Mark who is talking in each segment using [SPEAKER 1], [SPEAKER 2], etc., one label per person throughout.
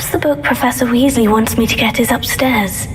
[SPEAKER 1] Perhaps the book Professor Weasley wants me to get is upstairs.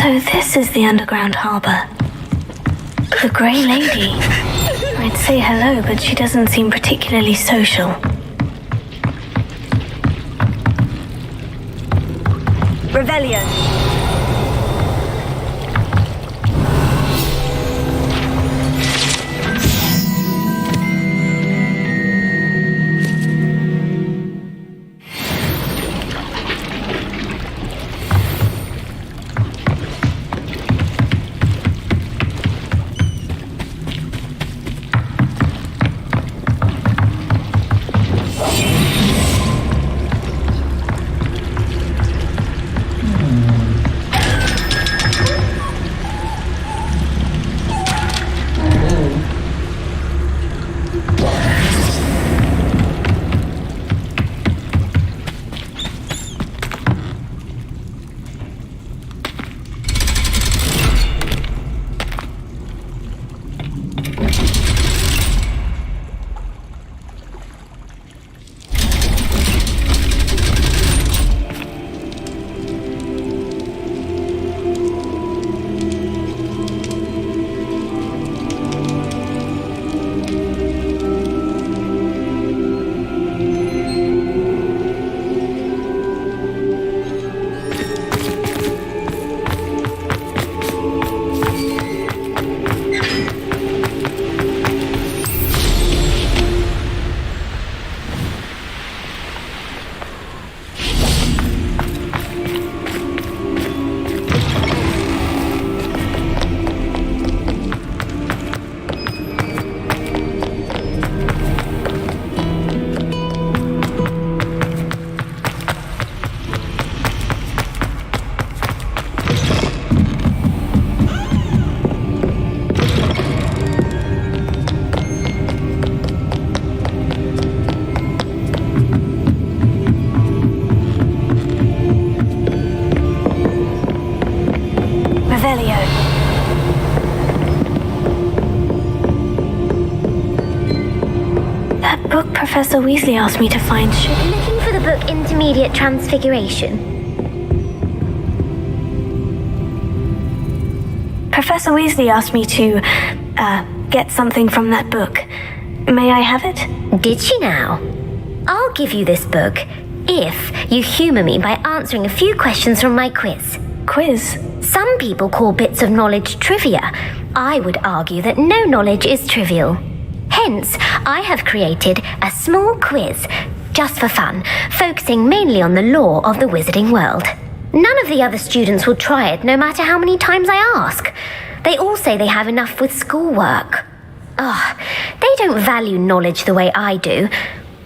[SPEAKER 1] So this is the underground harbour. The Grey Lady. I'd say hello, but she doesn't seem particularly social.
[SPEAKER 2] Revelio.
[SPEAKER 1] That book Professor Weasley asked me to find should...
[SPEAKER 3] Looking for the book Intermediate Transfiguration.
[SPEAKER 1] Professor Weasley asked me to, get something from that book. May I have it?
[SPEAKER 3] Did she now? I'll give you this book if you humour me by answering a few questions from my quiz.
[SPEAKER 1] Quiz?
[SPEAKER 3] Some people call bits of knowledge trivia. I would argue that no knowledge is trivial. Hence, I have created a small quiz, just for fun, focusing mainly on the lore of the wizarding world. None of the other students will try it, no matter how many times I ask. They all say they have enough with schoolwork. They don't value knowledge the way I do.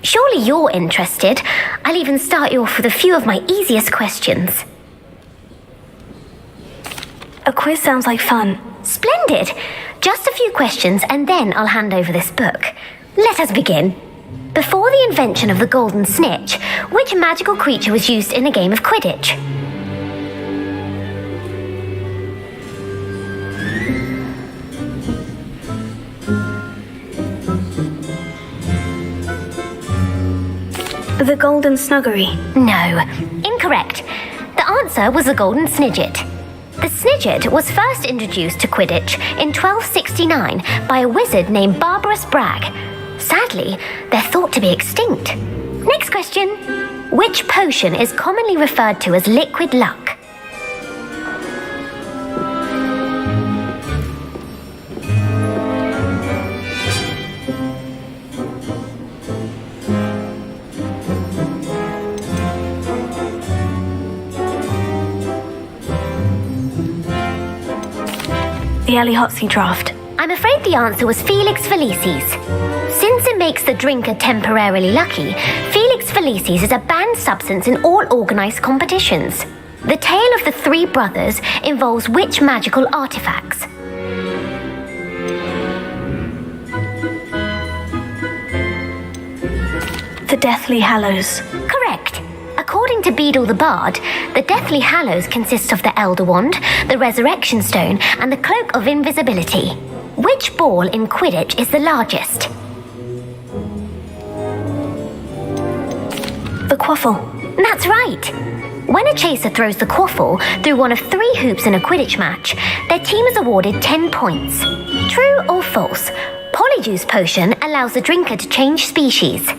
[SPEAKER 3] Surely you're interested. I'll even start you off with a few of my easiest questions.
[SPEAKER 1] A quiz sounds like fun.
[SPEAKER 3] Splendid! Just a few questions and then I'll hand over this book. Let us begin. Before the invention of the golden snitch, which magical creature was used in a game of Quidditch?
[SPEAKER 1] The Golden Snuggery.
[SPEAKER 3] No, incorrect. The answer was the Golden Snidget. The Snidget was first introduced to Quidditch in 1269 by a wizard named Barbarous Bragg. Sadly, they're thought to be extinct. Next question. Which potion is commonly referred to as liquid luck?
[SPEAKER 1] The Aliotzi draft.
[SPEAKER 3] I'm afraid the answer was Felix Felicis. Since it makes the drinker temporarily lucky, Felix Felicis is a banned substance in all organised competitions. The tale of the three brothers involves which magical artifacts?
[SPEAKER 1] The Deathly Hallows.
[SPEAKER 3] Correct. According to Beadle the Bard, the Deathly Hallows consist of the Elder Wand, the Resurrection Stone, and the Cloak of Invisibility. Which ball in Quidditch is the largest?
[SPEAKER 1] The Quaffle.
[SPEAKER 3] That's right. When a chaser throws the quaffle through one of 3 hoops in a Quidditch match, their team is awarded 10 points. True or false? Polyjuice Potion allows the drinker to change species.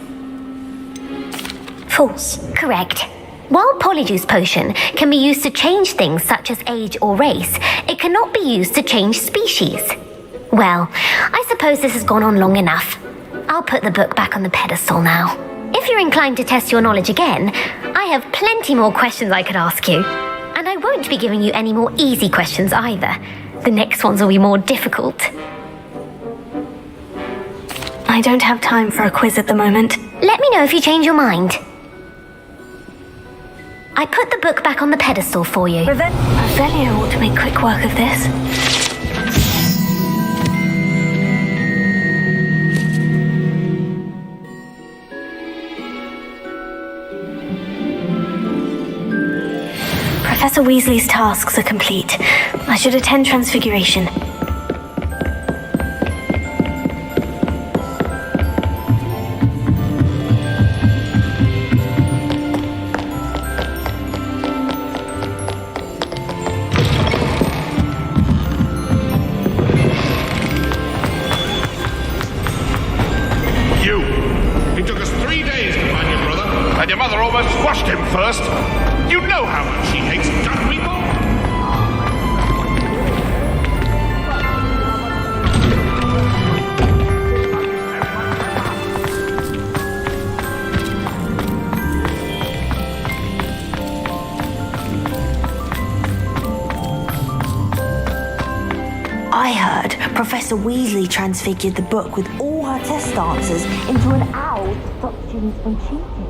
[SPEAKER 1] False.
[SPEAKER 3] Correct. While Polyjuice Potion can be used to change things such as age or race, it cannot be used to change species. Well, I suppose this has gone on long enough. I'll put the book back on the pedestal now. If you're inclined to test your knowledge again, I have plenty more questions I could ask you. And I won't be giving you any more easy questions either. The next ones will be more difficult.
[SPEAKER 1] I don't have time for a quiz at the moment.
[SPEAKER 3] Let me know if you change your mind. I put the book back on the pedestal for you.
[SPEAKER 1] Revelio ought to make quick work of this. Professor Weasley's tasks are complete. I should attend Transfiguration.
[SPEAKER 4] It took us 3 days to find your brother, and your mother almost squashed him first. You know how much she hates duck people.
[SPEAKER 2] I heard Professor Weasley transfigured the book with all her test answers into an owl to stop students from cheating.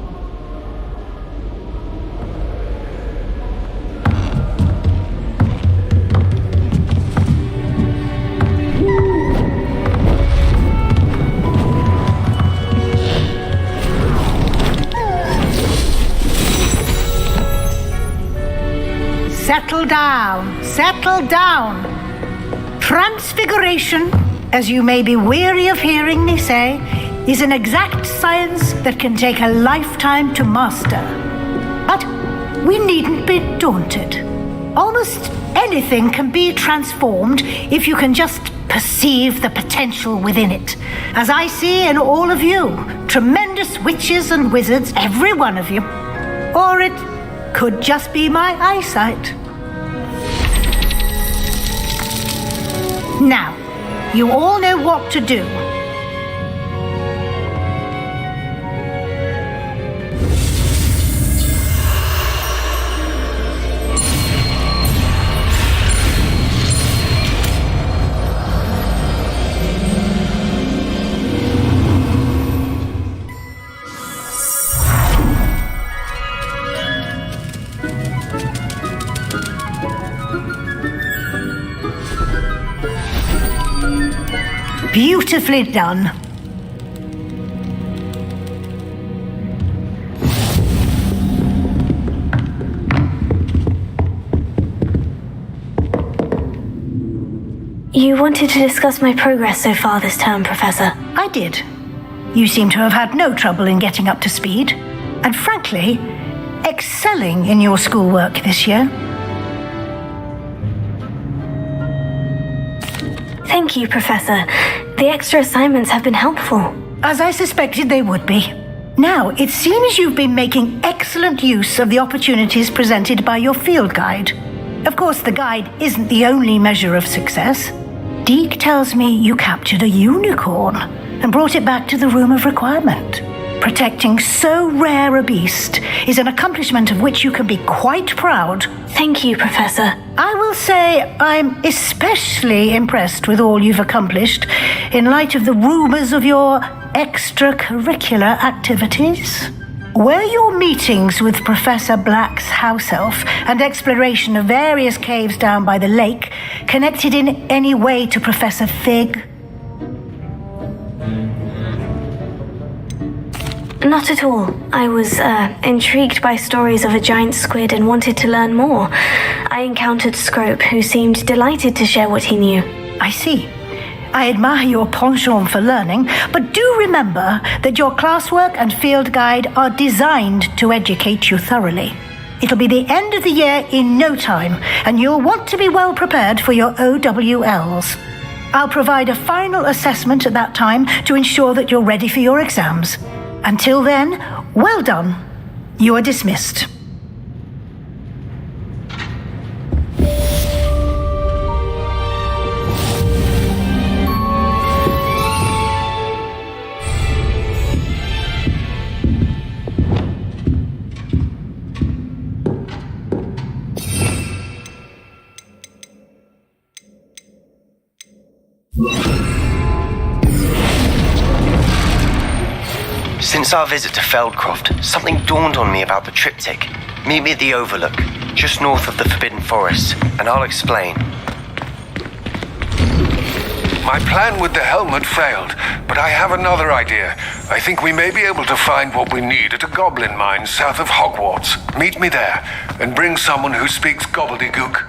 [SPEAKER 5] Settle down, settle down. Transfiguration, as you may be weary of hearing me say, is an exact science that can take a lifetime to master. But we needn't be daunted. Almost anything can be transformed if you can just perceive the potential within it. As I see in all of you, tremendous witches and wizards, every one of you. Or it could just be my eyesight. Now, you all know what to do. Beautifully done.
[SPEAKER 1] You wanted to discuss my progress so far this term, Professor.
[SPEAKER 5] I did. You seem to have had no trouble in getting up to speed, and frankly, excelling in your schoolwork this year.
[SPEAKER 1] Thank you, Professor. The extra assignments have been helpful.
[SPEAKER 5] As I suspected they would be. Now, it seems you've been making excellent use of the opportunities presented by your field guide. Of course, the guide isn't the only measure of success. Deke tells me you captured a unicorn and brought it back to the Room of Requirement. Protecting so rare a beast is an accomplishment of which you can be quite proud.
[SPEAKER 1] Thank you, Professor.
[SPEAKER 5] I will say I'm especially impressed with all you've accomplished in light of the rumors of your extracurricular activities. Were your meetings with Professor Black's house elf and exploration of various caves down by the lake connected in any way to Professor Fig?
[SPEAKER 1] Not at all. I was intrigued by stories of a giant squid and wanted to learn more. I encountered Scrope, who seemed delighted to share what he knew.
[SPEAKER 5] I see. I admire your penchant for learning, but do remember that your classwork and field guide are designed to educate you thoroughly. It'll be the end of the year in no time, and you'll want to be well prepared for your OWLs. I'll provide a final assessment at that time to ensure that you're ready for your exams. Until then, well done. You are dismissed.
[SPEAKER 6] Since our visit to Feldcroft, something dawned on me about the triptych. Meet me at the Overlook, just north of the Forbidden Forest, and I'll explain.
[SPEAKER 7] My plan with the helmet failed, but I have another idea. I think we may be able to find what we need at a goblin mine south of Hogwarts. Meet me there, and bring someone who speaks gobbledygook.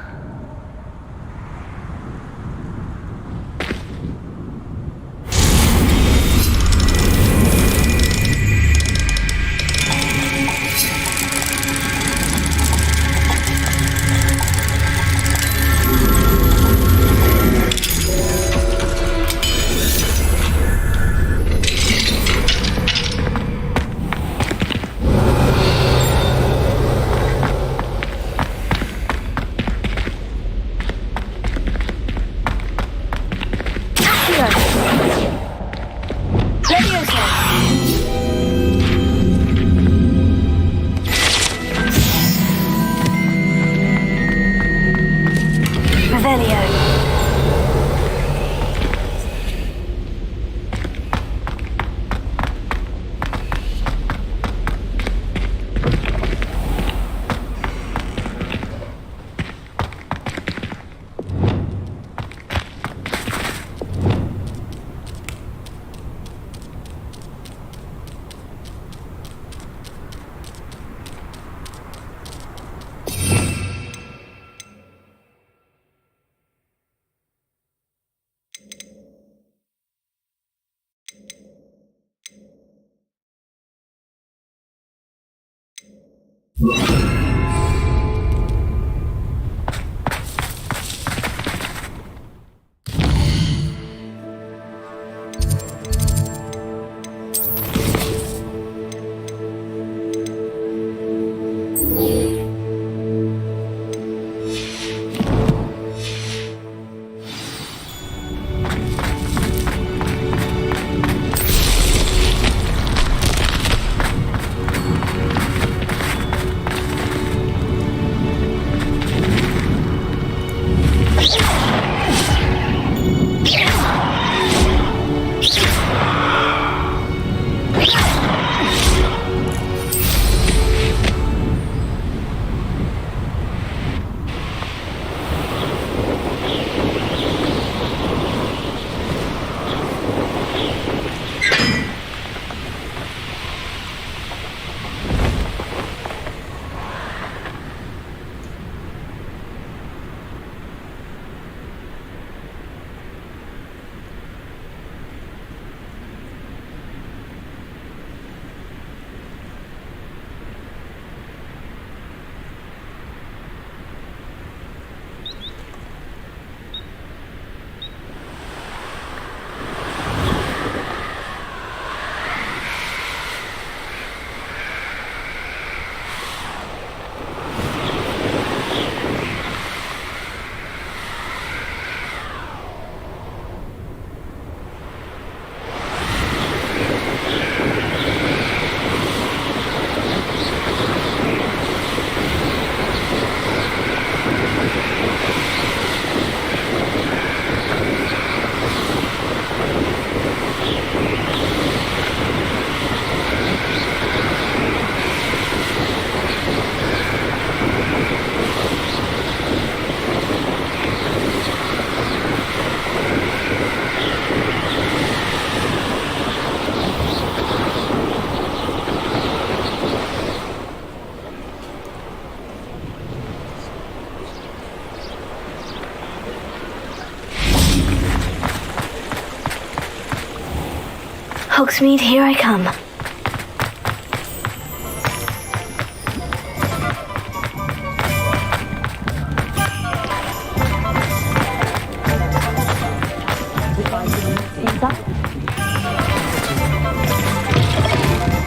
[SPEAKER 1] Hogsmeade, here I come.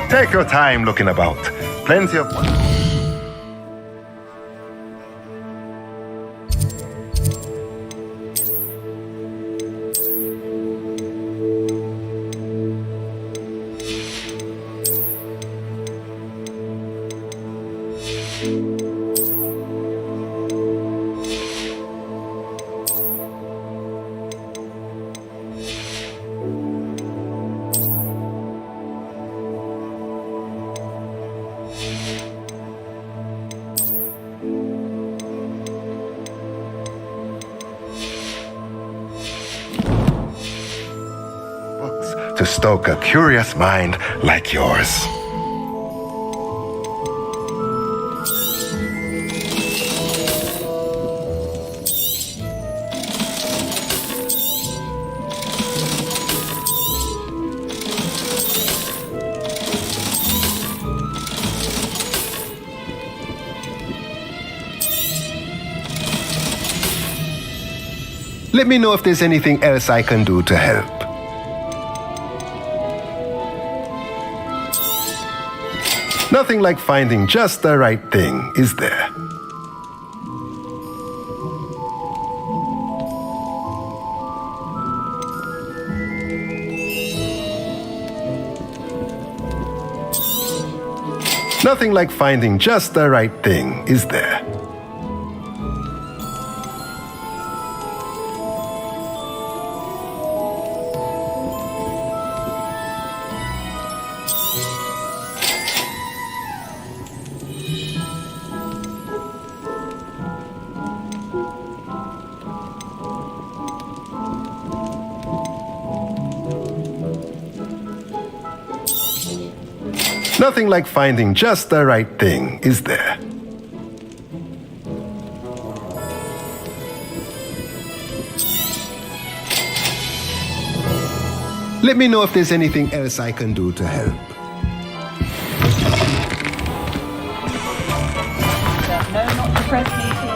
[SPEAKER 8] Take your time looking about. Plenty of... to stoke a curious mind like yours. Let me know if there's anything else I can do to help. Nothing like finding just the right thing, is there? Nothing like finding just the right thing, is there? Nothing like finding just the right thing, is there? Let me know if there's anything else I can do to help.
[SPEAKER 9] No, not the press meeting.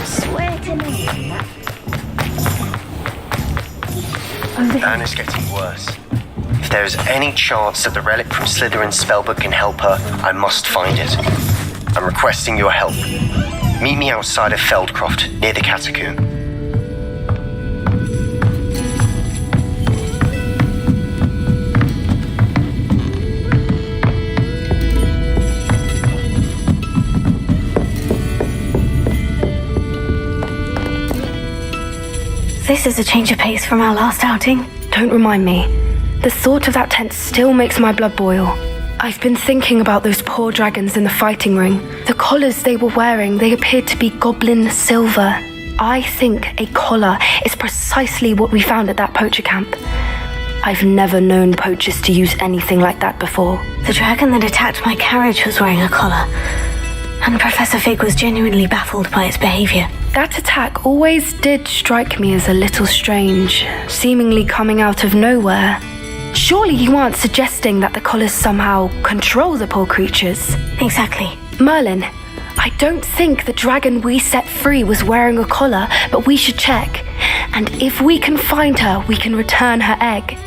[SPEAKER 2] Swear to me.
[SPEAKER 6] Anne is getting worse. If there is any chance that the relic from Slytherin's spellbook can help her, I must find it. I'm requesting your help. Meet me outside of Feldcroft, near the catacomb.
[SPEAKER 1] This is a change of pace from our last outing.
[SPEAKER 10] Don't remind me. The thought of that tent still makes my blood boil. I've been thinking about those poor dragons in the fighting ring. The collars they were wearing, they appeared to be goblin silver. I think a collar is precisely what we found at that poacher camp. I've never known poachers to use anything like that before.
[SPEAKER 1] The dragon that attacked my carriage was wearing a collar, and Professor Fig was genuinely baffled by its behavior.
[SPEAKER 10] That attack always did strike me as a little strange, seemingly coming out of nowhere. Surely you aren't suggesting that the collars somehow control the poor creatures?
[SPEAKER 1] Exactly.
[SPEAKER 10] Merlin, I don't think the dragon we set free was wearing a collar, but we should check. And if we can find her, we can return her egg.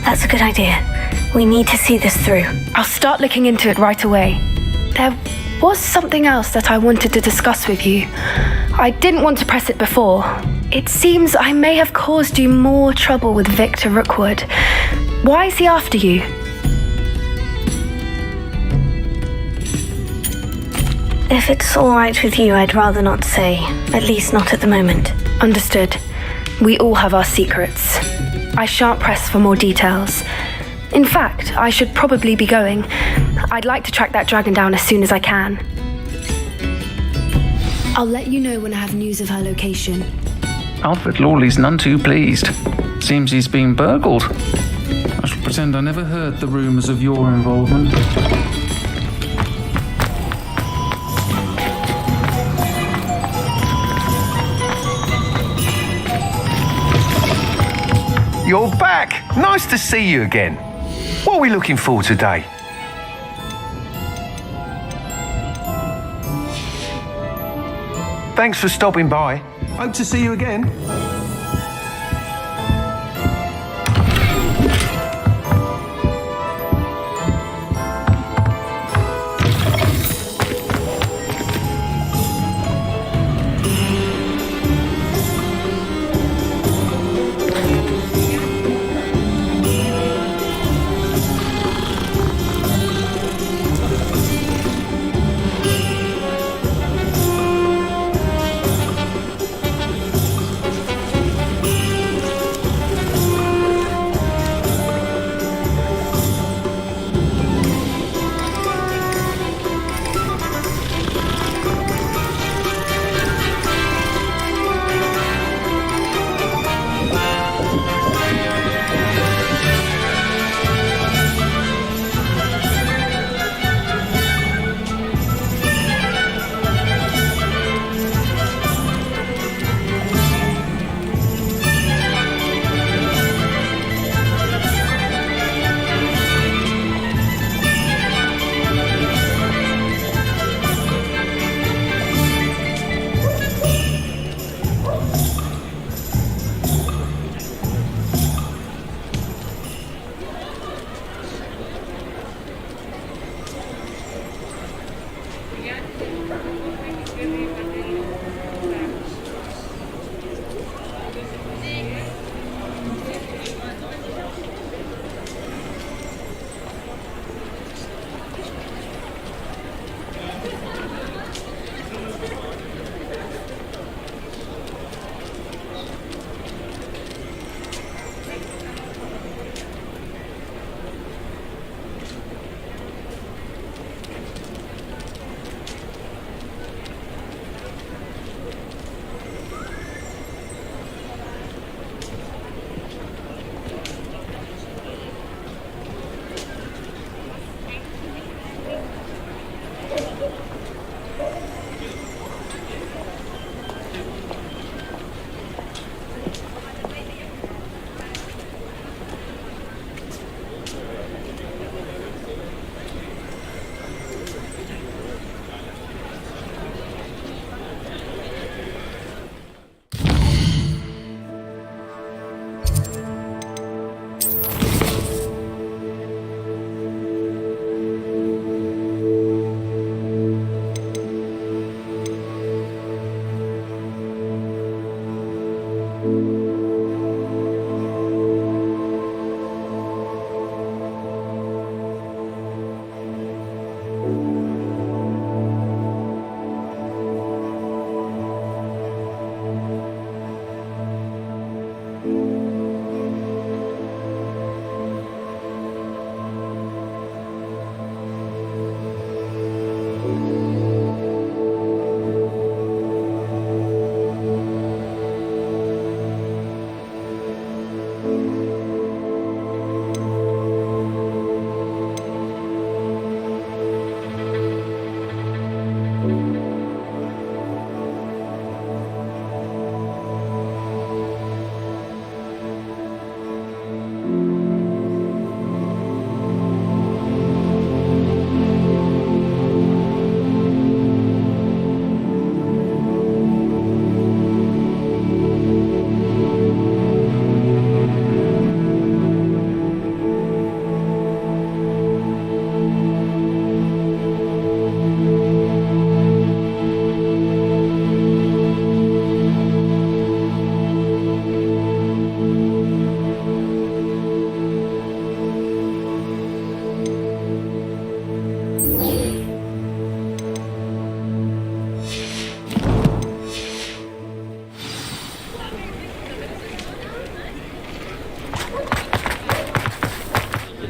[SPEAKER 1] That's a good idea. We need to see this through.
[SPEAKER 10] I'll start looking into it right away. There was something else that I wanted to discuss with you. I didn't want to press it before. It seems I may have caused you more trouble with Victor Rookwood. Why is he after you?
[SPEAKER 1] If it's all right with you, I'd rather not say. At least not at the moment.
[SPEAKER 10] Understood. We all have our secrets. I shan't press for more details. In fact, I should probably be going. I'd like to track that dragon down as soon as I can. I'll let you know when I have news of her location.
[SPEAKER 11] Alfred Lawley's none too pleased. Seems he's been burgled. I shall pretend I never heard the rumours of your involvement.
[SPEAKER 12] You're back! Nice to see you again. What are we looking for today? Thanks for stopping by. Hope to see you again.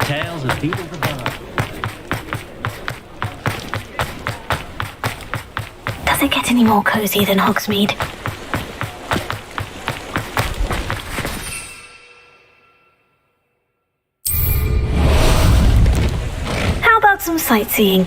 [SPEAKER 13] Tales of Beetles above.
[SPEAKER 1] Does it get any more cozy than Hogsmeade? How about some sightseeing?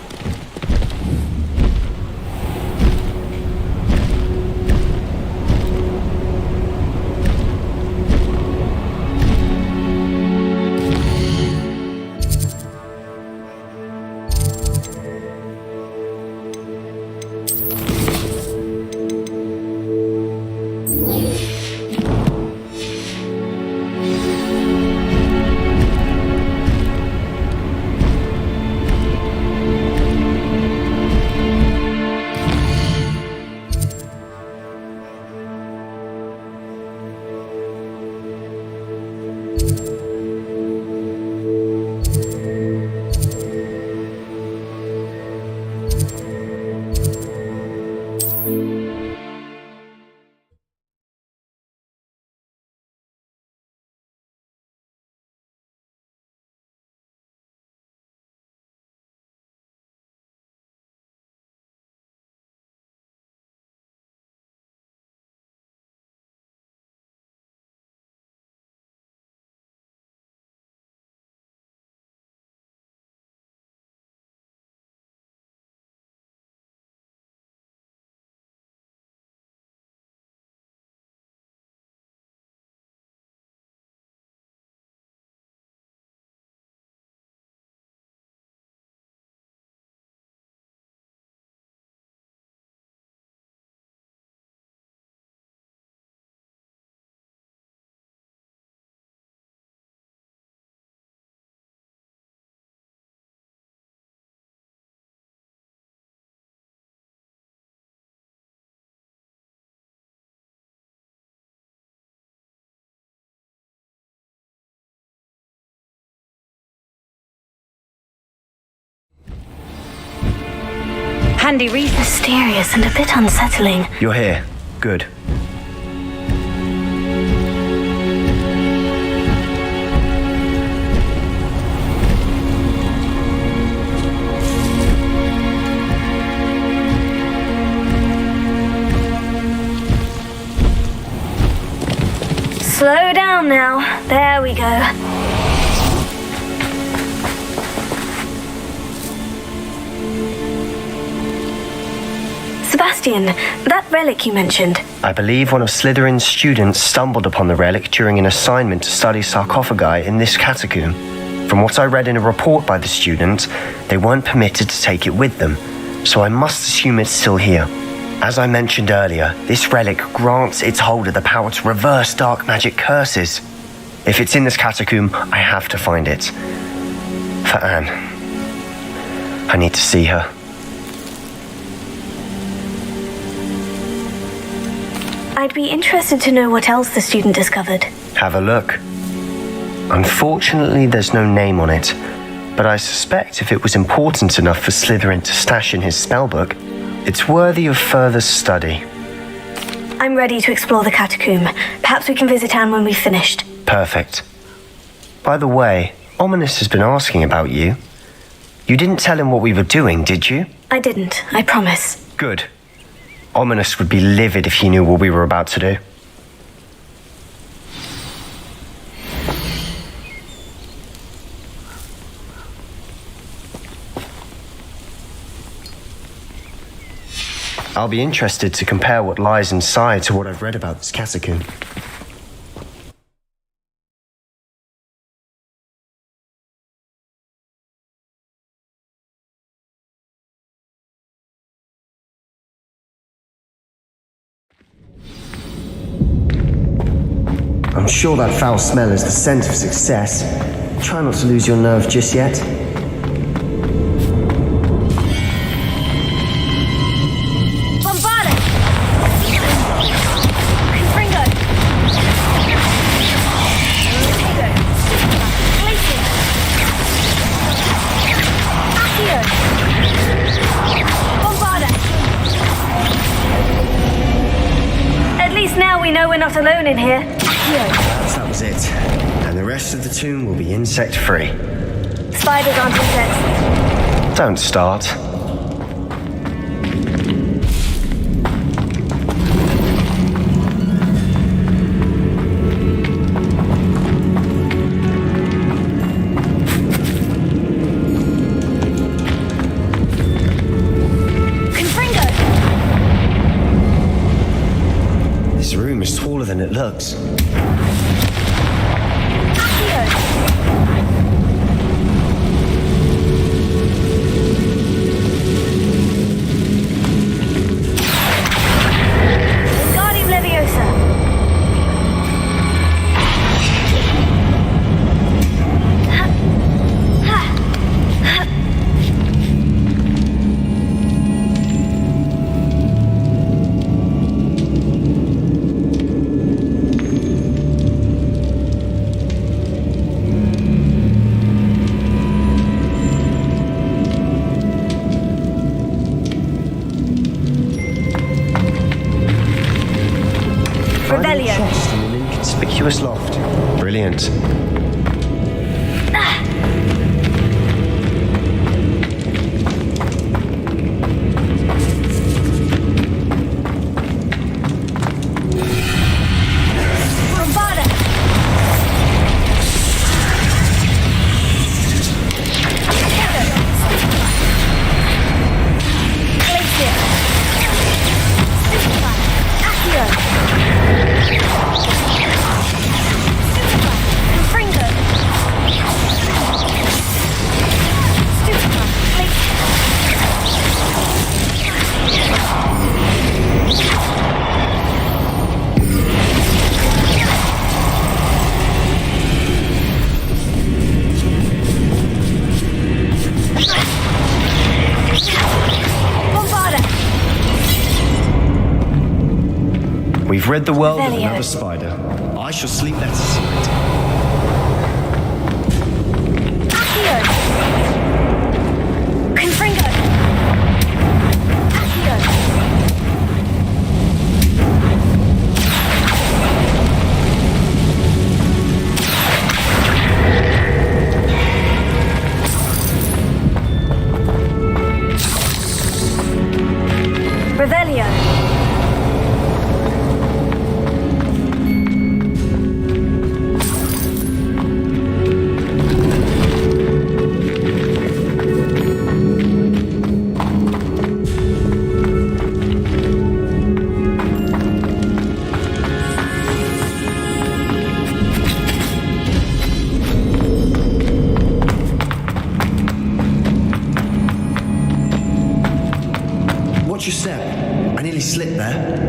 [SPEAKER 2] Handy reason.
[SPEAKER 1] Mysterious and a bit unsettling.
[SPEAKER 6] You're here. Good.
[SPEAKER 1] Slow down now. There we go. Sebastian, that relic you mentioned.
[SPEAKER 6] I believe one of Slytherin's students stumbled upon the relic during an assignment to study sarcophagi in this catacomb. From what I read in a report by the student, they weren't permitted to take it with them, so I must assume it's still here. As I mentioned earlier, this relic grants its holder the power to reverse dark magic curses. If it's in this catacomb, I have to find it. For Anne. I need to see her.
[SPEAKER 1] I'd be interested to know what else the student discovered.
[SPEAKER 6] Have a look. Unfortunately, there's no name on it, but I suspect if it was important enough for Slytherin to stash in his spellbook, it's worthy of further study.
[SPEAKER 1] I'm ready to explore the catacomb. Perhaps we can visit Anne when we've finished.
[SPEAKER 6] Perfect. By the way, Ominous has been asking about you. You didn't tell him what we were doing, did you?
[SPEAKER 1] I didn't, I promise.
[SPEAKER 6] Good. Ominous would be livid if he knew what we were about to do. I'll be interested to compare what lies inside to what I've read about this catacomb. I'm sure that foul smell is the scent of success. Try not to lose your nerve just yet.
[SPEAKER 1] We're not alone in here.
[SPEAKER 6] That was it. And the rest of the tomb will be insect-free.
[SPEAKER 1] spiders aren't insects.
[SPEAKER 6] Don't start. This room is taller than it looks. Chest in an inconspicuous loft. Brilliant. We've rid the world of another spider. I shall sleep better tonight. Watch your step. I nearly slipped there.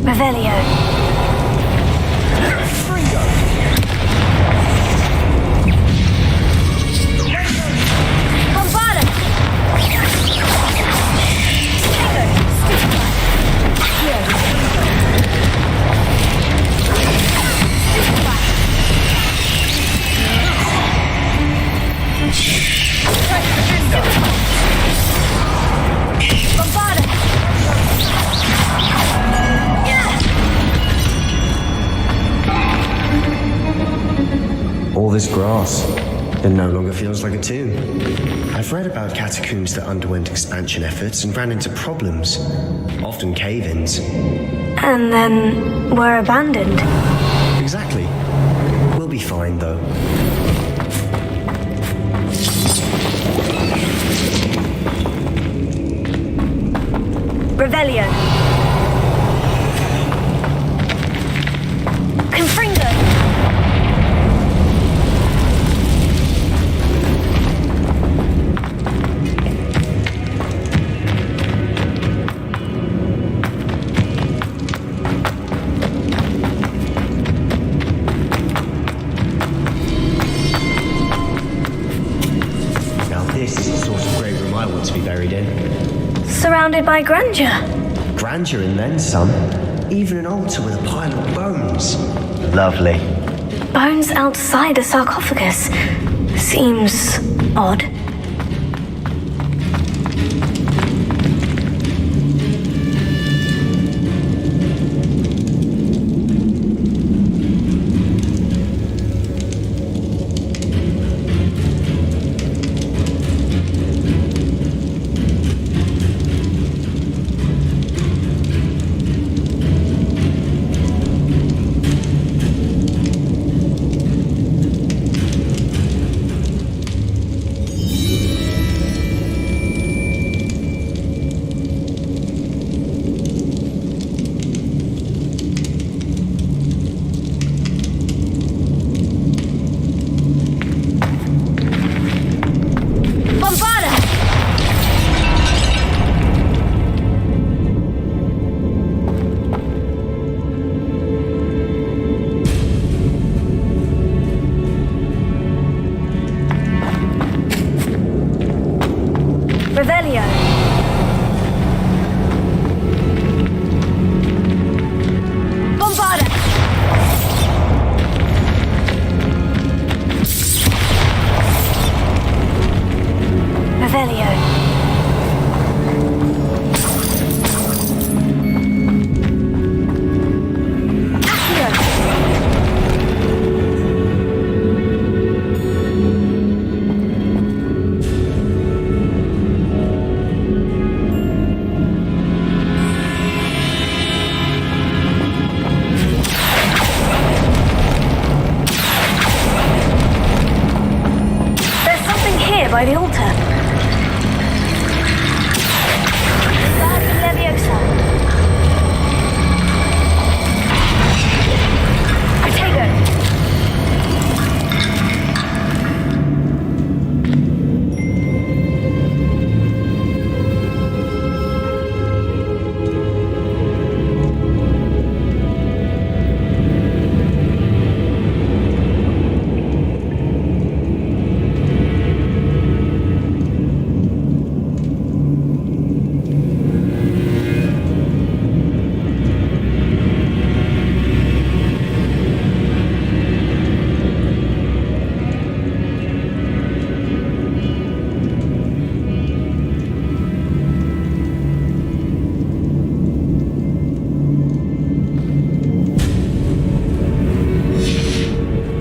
[SPEAKER 1] Revelio.
[SPEAKER 6] All this grass, it no longer feels like a tomb. I've read about catacombs that underwent expansion efforts and ran into problems, often cave-ins.
[SPEAKER 1] And then were abandoned.
[SPEAKER 6] Exactly. We'll be fine, though.
[SPEAKER 1] Revelio. Surrounded by grandeur.
[SPEAKER 6] Grandeur and then some. Even an altar with a pile of bones. Lovely.
[SPEAKER 1] Bones outside a sarcophagus. Seems odd. by the altar. Guardian Leviosa. Protego.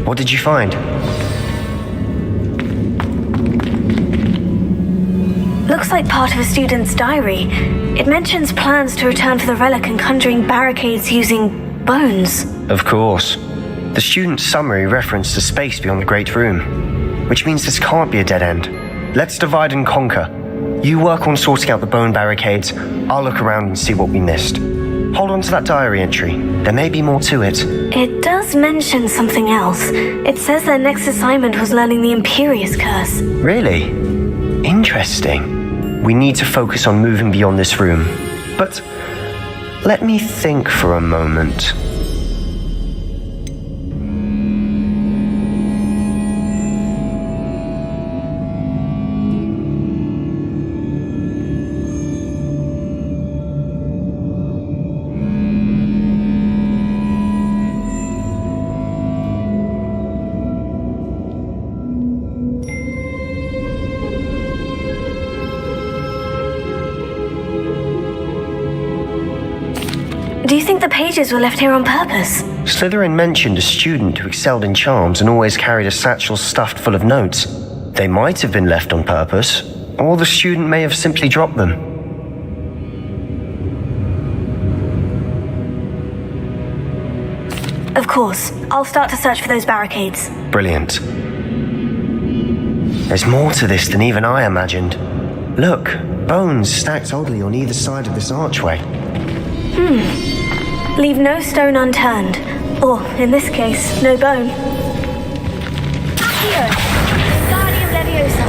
[SPEAKER 6] What did you find?
[SPEAKER 1] Looks like part of a student's diary. It mentions plans to return for the relic and conjuring barricades using bones.
[SPEAKER 6] Of course. The student's summary referenced the space beyond the Great Room, which means this can't be a dead end. Let's divide and conquer. You work on sorting out the bone barricades. I'll look around and see what we missed. Hold on to that diary entry. There may be more to it.
[SPEAKER 1] It does mention something else. It says their next assignment was learning the Imperious Curse.
[SPEAKER 6] Really? Interesting. We need to focus on moving beyond this room. But let me think for a moment.
[SPEAKER 1] Do you think the pages were left here on purpose?
[SPEAKER 6] Slytherin mentioned a student who excelled in charms and always carried a satchel stuffed full of notes. They might have been left on purpose, or the student may have simply dropped them.
[SPEAKER 1] Of course. I'll start to search for those barricades.
[SPEAKER 6] Brilliant. There's more to this than even I imagined. Look, bones stacked oddly on either side of this archway.
[SPEAKER 1] Leave no stone unturned. Or, in this case, no bone. Accio! Guardian Leviosa.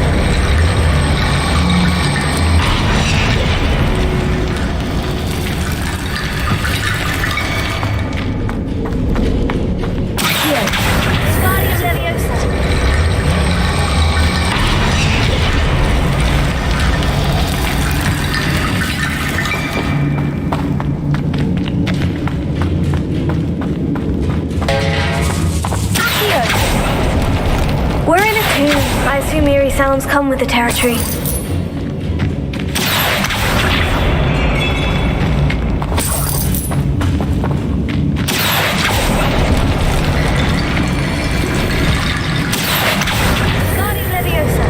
[SPEAKER 1] I assume eerie sounds come with the territory. Guardian Leviosa.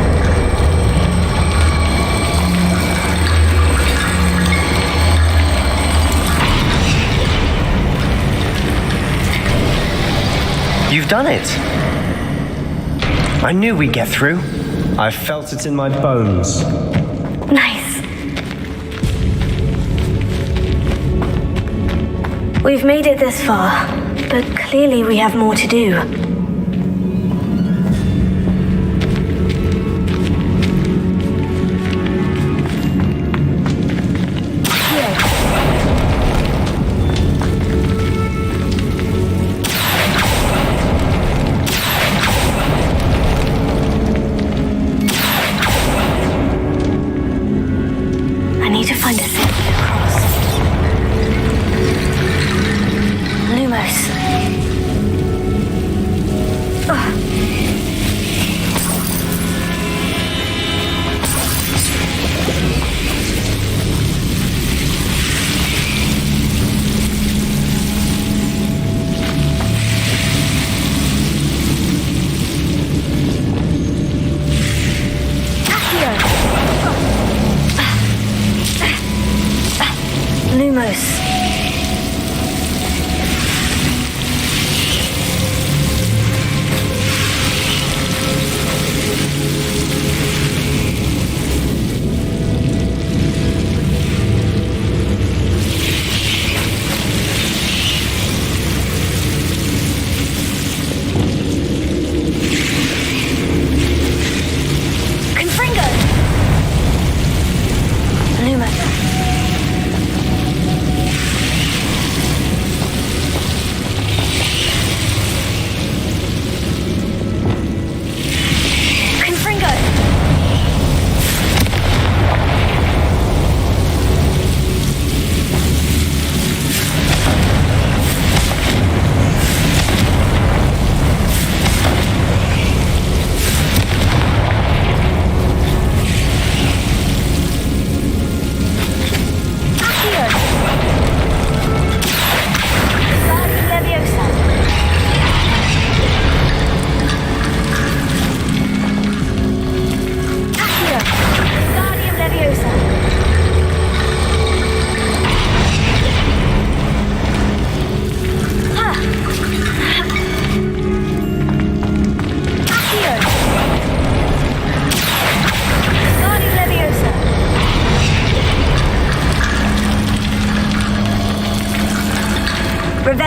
[SPEAKER 6] You've done it! I knew we'd get through. I felt it in my bones.
[SPEAKER 1] Nice. We've made it this far, but clearly we have more to do.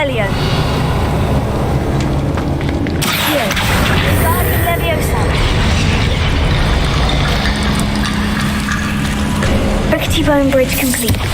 [SPEAKER 1] Revelio. Here. Guardian Leviosa. Rickety Bone Bridge complete.